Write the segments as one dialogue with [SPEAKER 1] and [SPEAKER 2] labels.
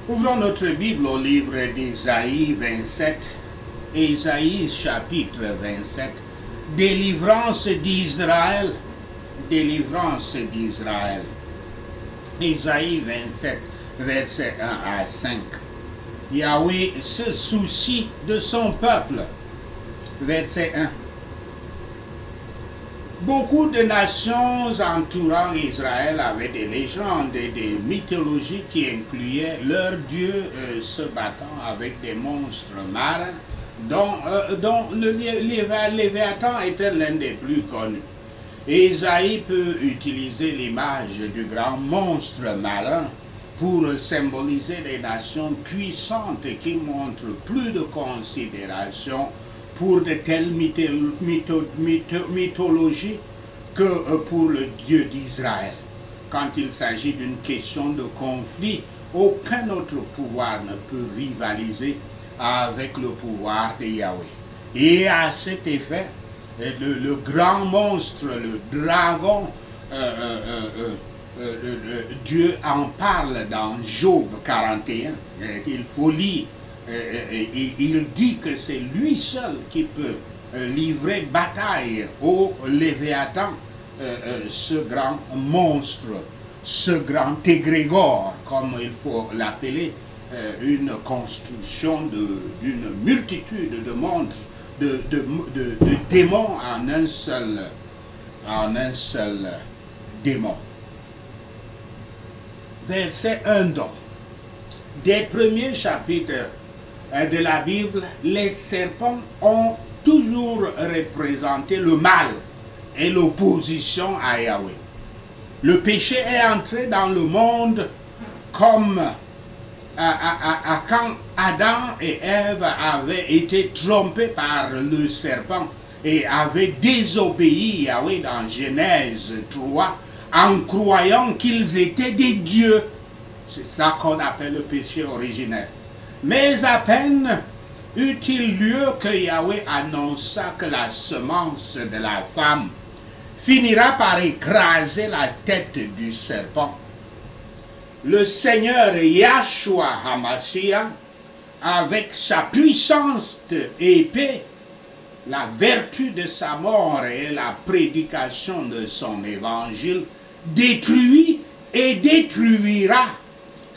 [SPEAKER 1] Ouvrons notre Bible au livre d'Ésaïe 27, Ésaïe chapitre 27, délivrance d'Israël, délivrance d'Israël. Ésaïe 27, versets 1 à 5. Yahweh se soucie de son peuple. Verset 1. Beaucoup de nations entourant Israël avaient des légendes et des mythologies qui incluaient leurs dieux se battant avec des monstres marins, dont le Léviathan était l'un des plus connus. Ésaïe peut utiliser l'image du grand monstre marin pour symboliser les nations puissantes qui montrent plus de considération pour de telles mythologies que pour le Dieu d'Israël. Quand il s'agit d'une question de conflit, aucun autre pouvoir ne peut rivaliser avec le pouvoir de Yahweh. Et à cet effet, le grand monstre, le dragon, Dieu en parle dans Job 41, il faut lire. Il dit que c'est lui seul qui peut livrer bataille au Léviathan, ce grand monstre, ce grand égrégore, comme il faut l'appeler, une construction d'une multitude de monstres, de démons en un seul démon. Verset 1 donc. Des premiers chapitres de la Bible, les serpents ont toujours représenté le mal et l'opposition à Yahweh. Le péché est entré dans le monde comme quand Adam et Ève avaient été trompés par le serpent et avaient désobéi à Yahweh dans Genèse 3 en croyant qu'ils étaient des dieux. C'est ça qu'on appelle le péché originel. Mais à peine eut-il lieu que Yahweh annonça que la semence de la femme finira par écraser la tête du serpent. Le Seigneur Yahshua HaMashiach, avec sa puissante épée, la vertu de sa mort et la prédication de son évangile, détruit et détruira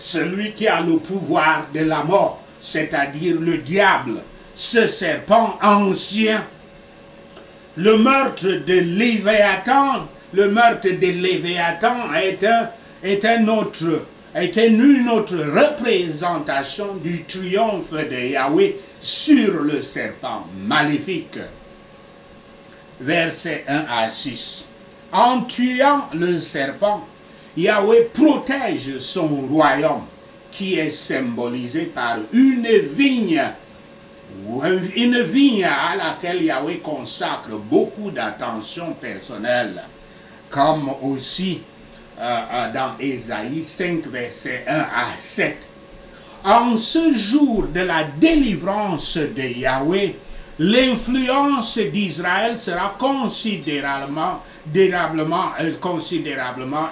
[SPEAKER 1] celui qui a le pouvoir de la mort, c'est-à-dire le diable, ce serpent ancien. Le meurtre de Léviathan, était une autre représentation du triomphe de Yahweh sur le serpent maléfique. Versets 1 à 6. En tuant le serpent, Yahweh protège son royaume, qui est symbolisé par une vigne à laquelle Yahweh consacre beaucoup d'attention personnelle, comme aussi dans Ésaïe 5, versets 1 à 7. En ce jour de la délivrance de Yahweh, l'influence d'Israël sera considérablement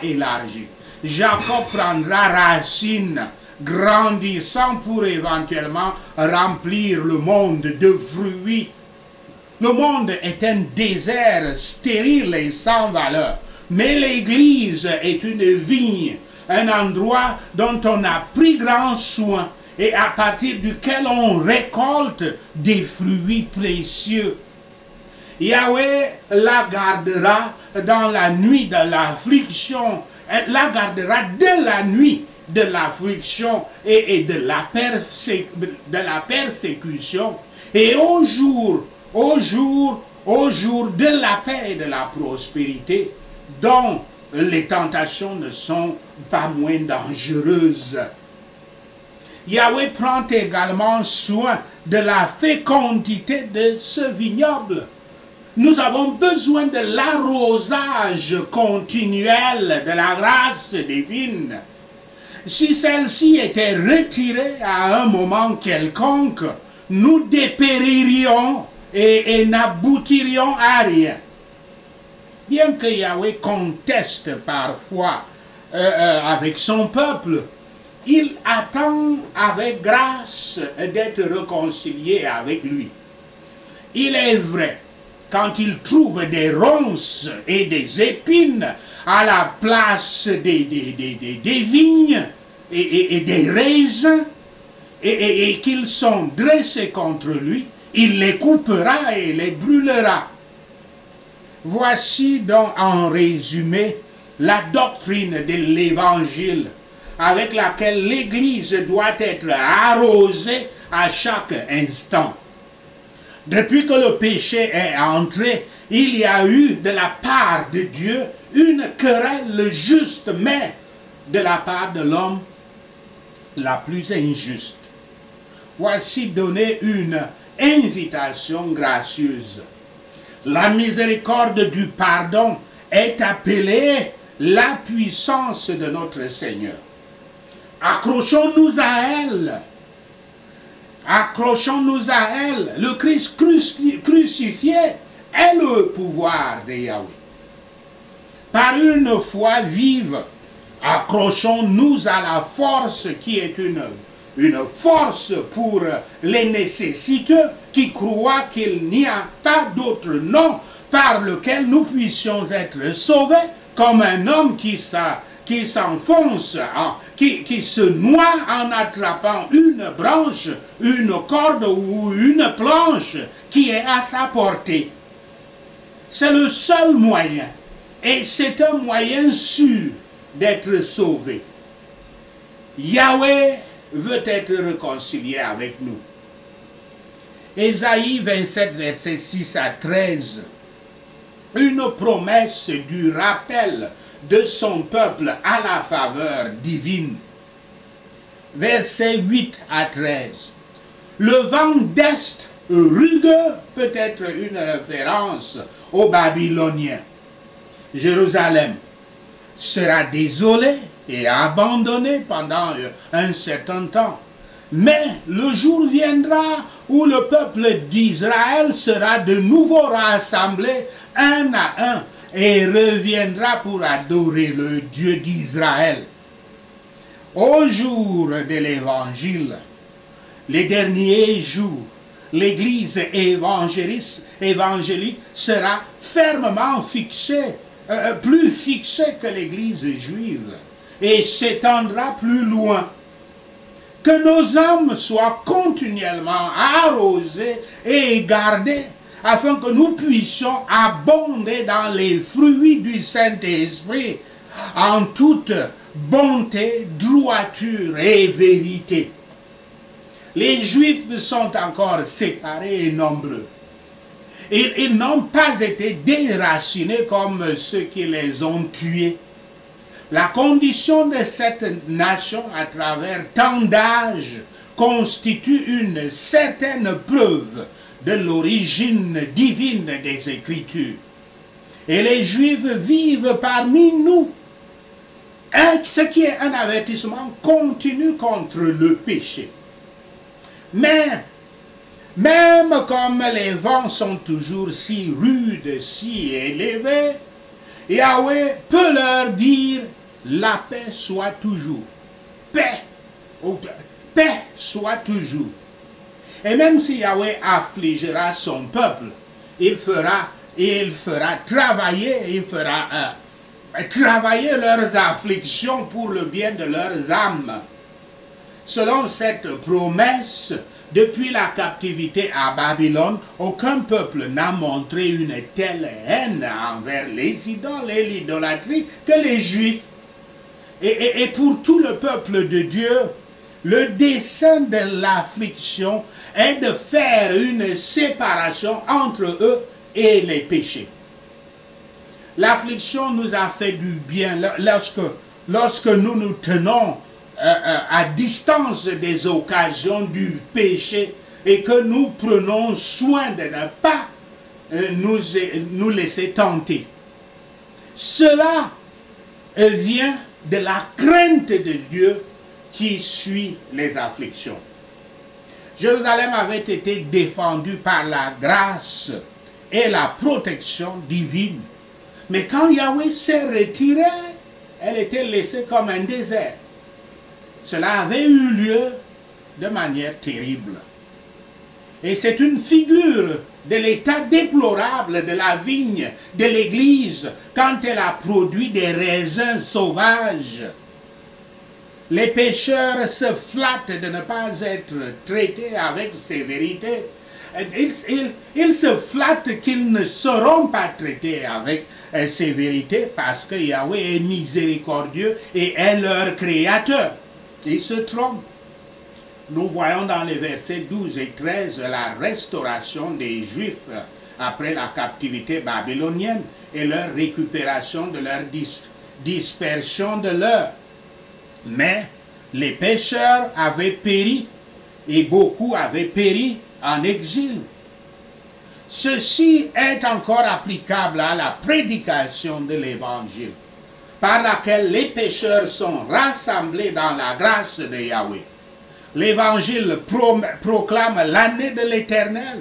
[SPEAKER 1] élargie. Jacob prendra racine, grandissant pour éventuellement remplir le monde de fruits. Le monde est un désert stérile et sans valeur, mais l'Église est une vigne, un endroit dont on a pris grand soin et à partir duquel on récolte des fruits précieux. Yahweh la gardera dans la nuit de l'affliction, la gardera de la nuit de l'affliction et de la persécution, et au jour de la paix et de la prospérité, dont les tentations ne sont pas moins dangereuses. Yahweh prend également soin de la fécondité de ce vignoble. Nous avons besoin de l'arrosage continuel de la grâce divine. Si celle-ci était retirée à un moment quelconque, nous dépéririons et n'aboutirions à rien. Bien que Yahweh conteste parfois avec son peuple, il attend avec grâce d'être réconcilié avec lui. Il est vrai, quand il trouve des ronces et des épines à la place des vignes et des raisins, et qu'ils sont dressés contre lui, il les coupera et les brûlera. Voici donc en résumé la doctrine de l'Évangile avec laquelle l'Église doit être arrosée à chaque instant. Depuis que le péché est entré, il y a eu de la part de Dieu une querelle juste, mais de la part de l'homme la plus injuste. Voici donner une invitation gracieuse. La miséricorde du pardon est appelée la puissance de notre Seigneur. Accrochons-nous à elle. Accrochons-nous à elle. Le Christ crucifié est le pouvoir de Yahweh. Par une foi vive, accrochons-nous à la force qui est une force pour les nécessiteux qui croient qu'il n'y a pas d'autre nom par lequel nous puissions être sauvés, comme un homme qui s'enfonce, qui se noie en attrapant une branche, une corde ou une planche qui est à sa portée. C'est le seul moyen, et c'est un moyen sûr d'être sauvé. Yahweh veut être réconcilié avec nous. Ésaïe 27, versets 6 à 13, une promesse du rappel de son peuple à la faveur divine. Versets 8 à 13. Le vent d'Est rugueux peut être une référence aux Babyloniens. Jérusalem sera désolée et abandonnée pendant un certain temps. Mais le jour viendra où le peuple d'Israël sera de nouveau rassemblé un à un et reviendra pour adorer le Dieu d'Israël. Au jour de l'Évangile, les derniers jours, l'Église évangélique sera fermement fixée, plus fixée que l'Église juive, et s'étendra plus loin. Que nos âmes soient continuellement arrosées et gardées, afin que nous puissions abonder dans les fruits du Saint-Esprit, en toute bonté, droiture et vérité. Les Juifs sont encore séparés et nombreux. Ils n'ont pas été déracinés comme ceux qui les ont tués. La condition de cette nation à travers tant d'âges constitue une certaine preuve de l'origine divine des Écritures. Et les Juifs vivent parmi nous, ce qui est un avertissement continu contre le péché. Mais, même comme les vents sont toujours si rudes, si élevés, Yahweh peut leur dire: la paix soit toujours. Paix soit toujours. Et même si Yahweh affligera son peuple, il fera travailler leurs afflictions pour le bien de leurs âmes. Selon cette promesse, depuis la captivité à Babylone, aucun peuple n'a montré une telle haine envers les idoles et l'idolâtrie que les Juifs. Et pour tout le peuple de Dieu, le dessein de l'affliction est de faire une séparation entre eux et les péchés. L'affliction nous a fait du bien lorsque nous nous tenons à distance des occasions du péché et que nous prenons soin de ne pas nous laisser tenter. Cela vient de la crainte de Dieu qui suit les afflictions. Jérusalem avait été défendue par la grâce et la protection divine. Mais quand Yahweh s'est retiré, elle était laissée comme un désert. Cela avait eu lieu de manière terrible. Et c'est une figure de l'état déplorable de la vigne de l'Église quand elle a produit des raisins sauvages. Les pécheurs se flattent de ne pas être traités avec sévérité. Ils se flattent qu'ils ne seront pas traités avec sévérité parce que Yahweh est miséricordieux et est leur créateur. Ils se trompent. Nous voyons dans les versets 12 et 13 la restauration des Juifs après la captivité babylonienne et leur récupération de leur dispersion de l'heure. Mais les pécheurs avaient péri et beaucoup avaient péri en exil. Ceci est encore applicable à la prédication de l'Évangile, par laquelle les pécheurs sont rassemblés dans la grâce de Yahweh. L'Évangile proclame l'année de l'Éternel.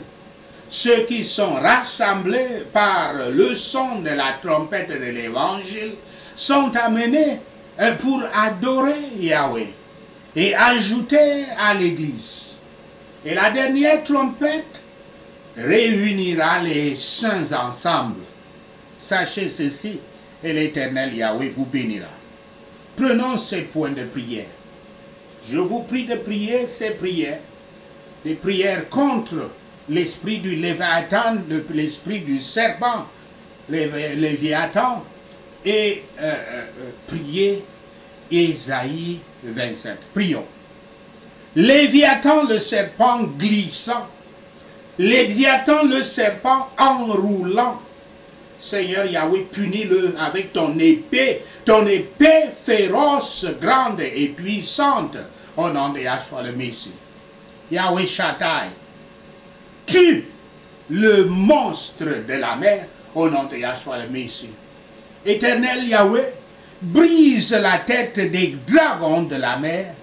[SPEAKER 1] Ceux qui sont rassemblés par le son de la trompette de l'Évangile sont amenés pour adorer Yahweh et ajouter à l'Église. Et la dernière trompette réunira les saints ensemble. Sachez ceci, et l'Éternel Yahweh vous bénira. Prenons ces points de prière. Je vous prie de prier ces prières, des prières contre l'esprit du Léviathan, l'esprit du serpent, Léviathan, et priez Ésaïe 27. Prions. Léviathan, le serpent glissant, Léviathan, le serpent enroulant. Seigneur Yahweh, punis-le avec ton épée féroce, grande et puissante, au nom de Yahshua le Messie. Yahweh Shaddai, tue le monstre de la mer, au nom de Yahshua le Messie. Éternel Yahweh, brise la tête des dragons de la mer,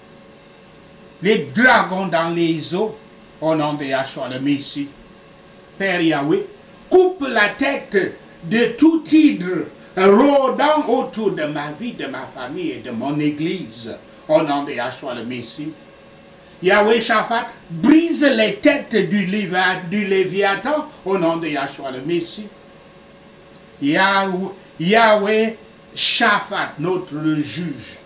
[SPEAKER 1] les dragons dans les eaux, au nom de Yahshua le Messie. Père Yahweh, coupe la tête de tout hydre rôdant autour de ma vie, de ma famille et de mon église, au nom de Yahshua le Messie. Yahweh Shaphat, brise les têtes du Léviathan, au nom de Yahshua le Messie. Yahweh Shaphat, notre juge,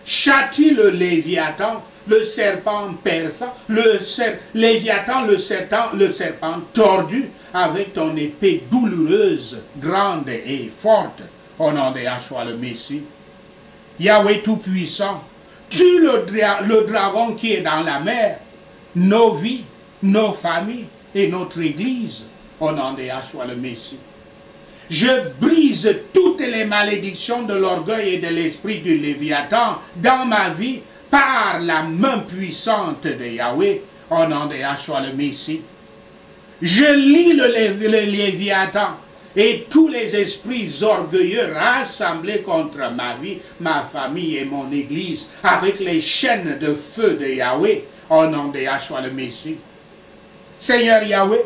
[SPEAKER 1] châtie le Léviathan, le serpent perçant, Léviathan, le serpent tordu, avec ton épée douloureuse, grande et forte, au nom de Yahshua le Messie. Yahweh Tout-Puissant, tue le dragon qui est dans la mer, nos vies, nos familles et notre Église, au nom de Yahshua le Messie. Je brise toutes les malédictions de l'orgueil et de l'esprit du Léviathan dans ma vie par la main puissante de Yahweh, au nom de Yahshua le Messie. Je lis le Léviathan et tous les esprits orgueilleux rassemblés contre ma vie, ma famille et mon église avec les chaînes de feu de Yahweh, au nom de Yahshua le Messie. Seigneur Yahweh,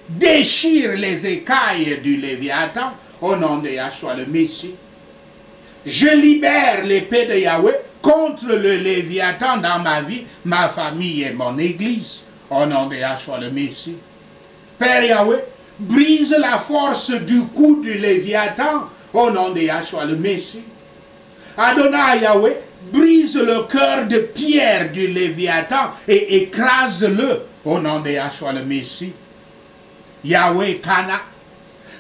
[SPEAKER 1] déchire les écailles du Léviathan au nom de Yahshua le Messie. Je libère l'épée de Yahweh contre le Léviathan dans ma vie, ma famille et mon église, au nom de Yahshua le Messie. Père Yahweh, brise la force du cou du Léviathan au nom de Yahshua le Messie. Adonai Yahweh, brise le cœur de pierre du Léviathan et écrase-le au nom de Yahshua le Messie. Yahweh Kana,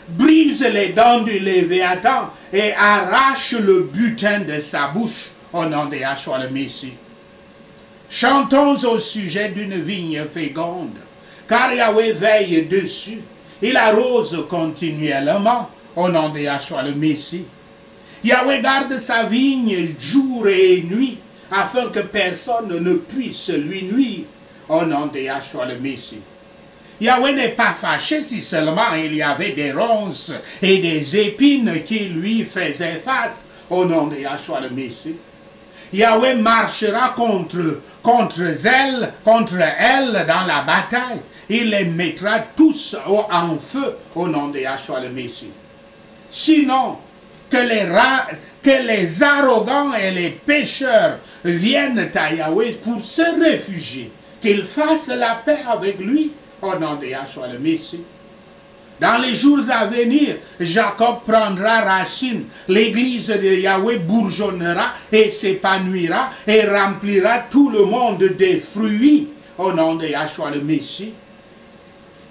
[SPEAKER 1] brise les dents du Léviathan et arrache le butin de sa bouche au nom de Yahshua le Messie. Chantons au sujet d'une vigne féconde, car Yahweh veille dessus. Il arrose continuellement au nom de Yahshua le Messie. Yahweh garde sa vigne jour et nuit, afin que personne ne puisse lui nuire au nom de Yahshua le Messie. Yahweh n'est pas fâché si seulement il y avait des ronces et des épines qui lui faisaient face au nom de Yahshua le Messie. Yahweh marchera contre elle dans la bataille. Il les mettra tous en feu au nom de Yahshua le Messie. Sinon, que que les arrogants et les pécheurs viennent à Yahweh pour se réfugier, qu'ils fassent la paix avec lui au nom de Yahshua le Messie. Dans les jours à venir, Jacob prendra racine, l'église de Yahweh bourgeonnera et s'épanouira et remplira tout le monde des fruits au nom de Yahshua le Messie.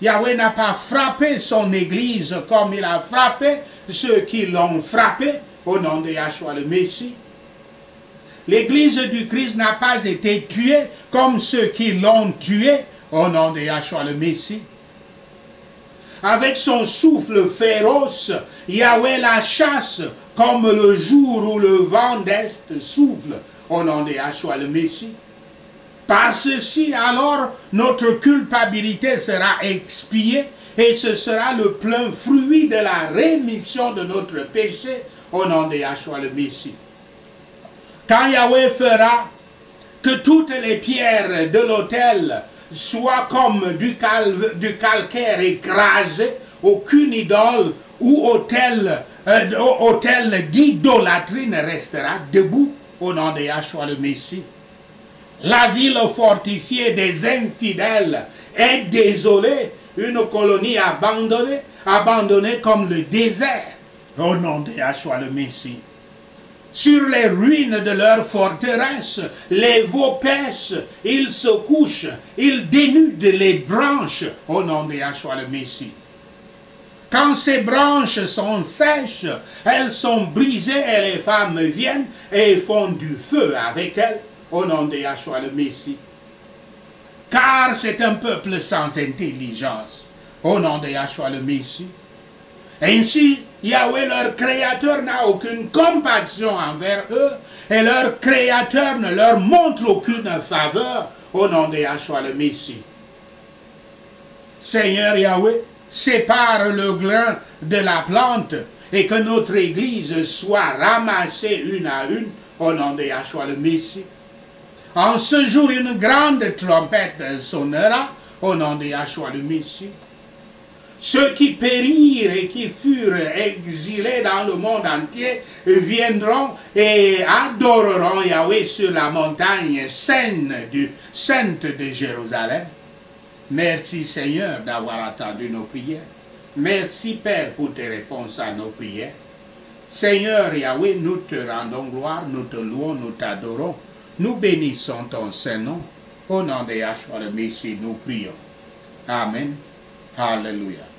[SPEAKER 1] Yahweh n'a pas frappé son église comme il a frappé ceux qui l'ont frappé au nom de Yahshua le Messie. L'église du Christ n'a pas été tuée comme ceux qui l'ont tué au nom de Yahshua le Messie. Avec son souffle féroce, Yahweh la chasse comme le jour où le vent d'Est souffle au nom de Yahshua le Messie. Par ceci, alors, notre culpabilité sera expiée et ce sera le plein fruit de la rémission de notre péché au nom de Yahshua le Messie. Quand Yahweh fera que toutes les pierres de l'autel soient comme du calcaire écrasé, aucune idole ou autel d'idolâtrie ne restera debout au nom de Yahshua le Messie. La ville fortifiée des infidèles est désolée, une colonie abandonnée comme le désert, au nom de Yahshua le Messie. Sur les ruines de leur forteresse, les veaux paissent, ils se couchent, ils dénudent les branches, au nom de Yahshua le Messie. Quand ces branches sont sèches, elles sont brisées et les femmes viennent et font du feu avec elles, au nom de Yahshua le Messie. Car c'est un peuple sans intelligence, au nom de Yahshua le Messie. Ainsi, Yahweh, leur Créateur, n'a aucune compassion envers eux, et leur Créateur ne leur montre aucune faveur, au nom de Yahshua le Messie. Seigneur Yahweh, sépare le grain de la plante, et que notre Église soit ramassée une à une, au nom de Yahshua le Messie. En ce jour, une grande trompette sonnera au nom de Yahshua le Messie. Ceux qui périrent et qui furent exilés dans le monde entier viendront et adoreront Yahweh sur la montagne sainte de Jérusalem. Merci Seigneur d'avoir attendu nos prières. Merci Père pour tes réponses à nos prières. Seigneur Yahweh, nous te rendons gloire, nous te louons, nous t'adorons. Nous bénissons ton Saint-Nom. Au nom de Yahshua le Messie, nous prions. Amen. Alléluia.